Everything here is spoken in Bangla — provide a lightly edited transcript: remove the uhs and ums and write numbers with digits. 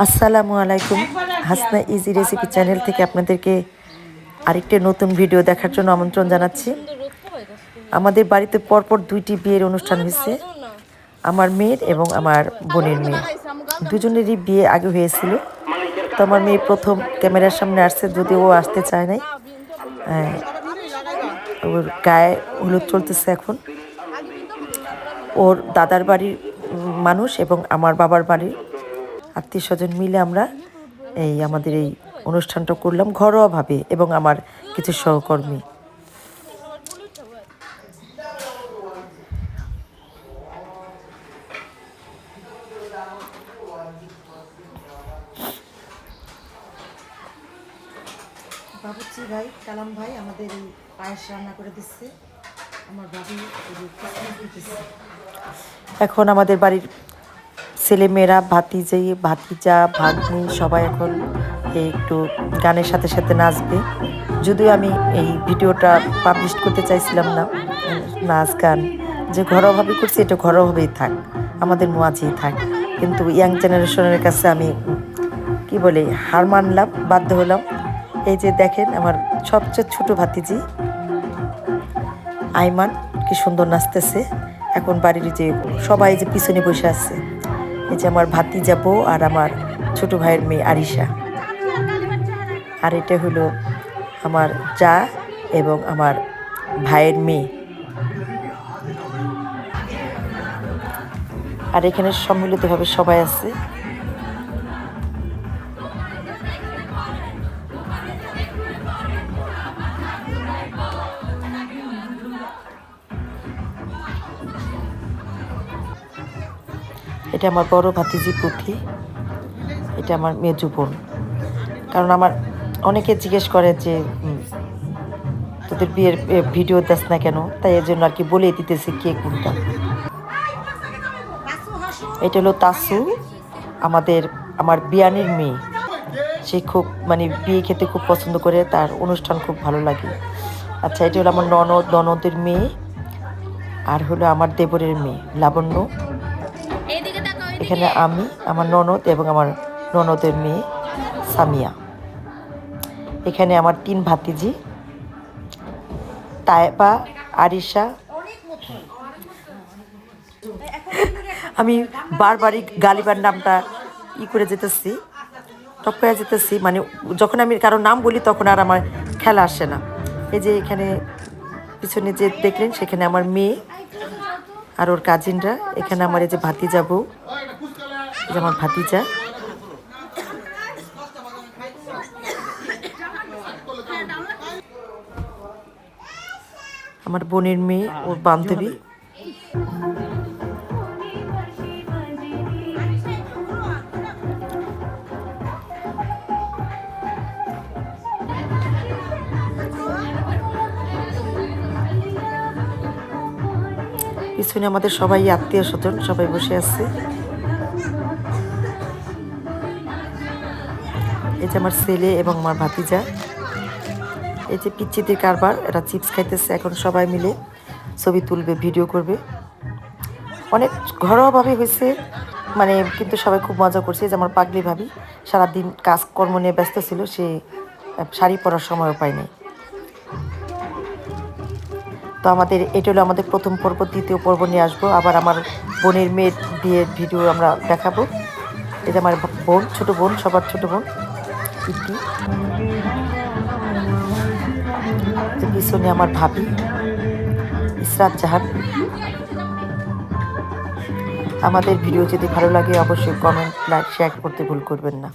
আসসালামু আলাইকুম। হাসনা ইজি রেসিপি চ্যানেল থেকে আপনাদেরকে আরেকটি নতুন ভিডিও দেখার জন্য আমন্ত্রণ জানাচ্ছি। আমাদের বাড়িতে পরপর দুইটি বিয়ের অনুষ্ঠান হয়েছে, আমার মেয়ের এবং আমার বোনের মেয়ে। দুজনেরই বিয়ে আগে হয়েছিল। তো আমার মেয়ে প্রথম ক্যামেরার সামনে আসছে, যদিও ও আসতে চায় নাই। ওর গায়ে হলুদ চলতেছে এখন। ওর দাদার বাড়ির মানুষ এবং আমার বাবার বাড়ির আত্মীয় স্বজন মিলে আমরা আমাদের এই অনুষ্ঠানটা করলাম ঘরোয়াভাবে, এবং আমার কিছু সহকর্মী। বাবুচি ভাই, কালাম ভাই আমাদের এই পায়েস রান্না করে দিচ্ছে। আমার বাবু এখন আমাদের বাড়ির ছেলেমেয়েরা, ভাতিজা ভাগ্নি সবাই এখন একটু গানের সাথে সাথে নাচবে। যদিও আমি এই ভিডিওটা পাবলিশ করতে চাইছিলাম না, নাচ গান যে ঘরোয়াভাবে করছি এটা ঘরোয়াভাবেই থাক, আমাদের মাঝেই থাক। কিন্তু ইয়াং জেনারেশনের কাছে আমি হার মানলাম, বাধ্য হলাম। এই যে দেখেন আমার সবচেয়ে ছোট ভাতিজি আইমান কি সুন্দর নাচতেছে। এখন বাড়ির যে সবাই যে পিছনে বসে আছে, এই যে আমার ভাতিজা বউ আর আমার ছোট ভাইয়ের মেয়ে আরিশা, আর এটা হলো আমার যা এবং আমার ভাইয়ের মেয়ে। আর এখানে সম্মিলিতভাবে সবাই আছে। এটা আমার বড় ভাতিজি পুথি, এটা আমার মেজু বোন। কারণ আমার অনেকে জিজ্ঞেস করে যে তোদের বিয়ের ভিডিও দেস না কেন, তাই এর জন্য আর কি বলে দিতেছি কে কোনটা। এটা হলো তাসু, আমার বিয়ানির মেয়ে। সে খুব বিয়ে খেতে খুব পছন্দ করে, তার অনুষ্ঠান খুব ভালো লাগে। আচ্ছা, এটা হলো আমার ননদের মেয়ে, আর হলো আমার দেবরের মেয়ে লাবণ্য। এখানে আমি, আমার ননদ এবং আমার ননদের মেয়ে সামিয়া। এখানে আমার 3 ভাতিজি, তায়েবা, আরিশা। আমি বারবারই গালিবার নামটা করে যেতেছি, টপকায়া যেতেছি। যখন আমি কারো নাম বলি তখন আর আমার খেলা আসে না। এই যে এখানে পিছনে যে দেখলেন, সেখানে আমার মেয়ে আর ওর কাজিনরা। এখানে আমার এই যে ভাতিজা বউ, এই যে আমার ভাতিজা। আমার বোনের মেয়ে, ওর বান্ধবী। পিছনে আমাদের সবাই আত্মীয় স্বজন সবাই বসে আছে। এই যে আমার ছেলে এবং আমার ভাতিজা। এই যে পিচ্চিদের কারবার, এরা চিপস খাইতেছে। এখন সবাই মিলে ছবি তুলবে, ভিডিও করবে। অনেক ঘরোয়াভাবে হয়েছে, কিন্তু সবাই খুব মজা করছে। যে আমার পাগলি ভাবি সারাদিন কাজকর্ম নিয়ে ব্যস্ত ছিল, সে শাড়ি পরার সময়ও পায়নি। তো এটা হলো আমাদের প্রথম পর্ব। দ্বিতীয় পর্ব নিয়ে আসবো আবার। আমার বোনের মেয়ের বিয়ের ভিডিও আমরা দেখাবো। এটা আমার বোন, ছোট বোন, সবার ছোট বোন ইতি। পিছনে আমার ভাবি ইসরাত জাহান। আমাদের ভিডিও যদি ভালো লাগে অবশ্যই কমেন্ট, লাইক, শেয়ার করতে ভুল করবেন না।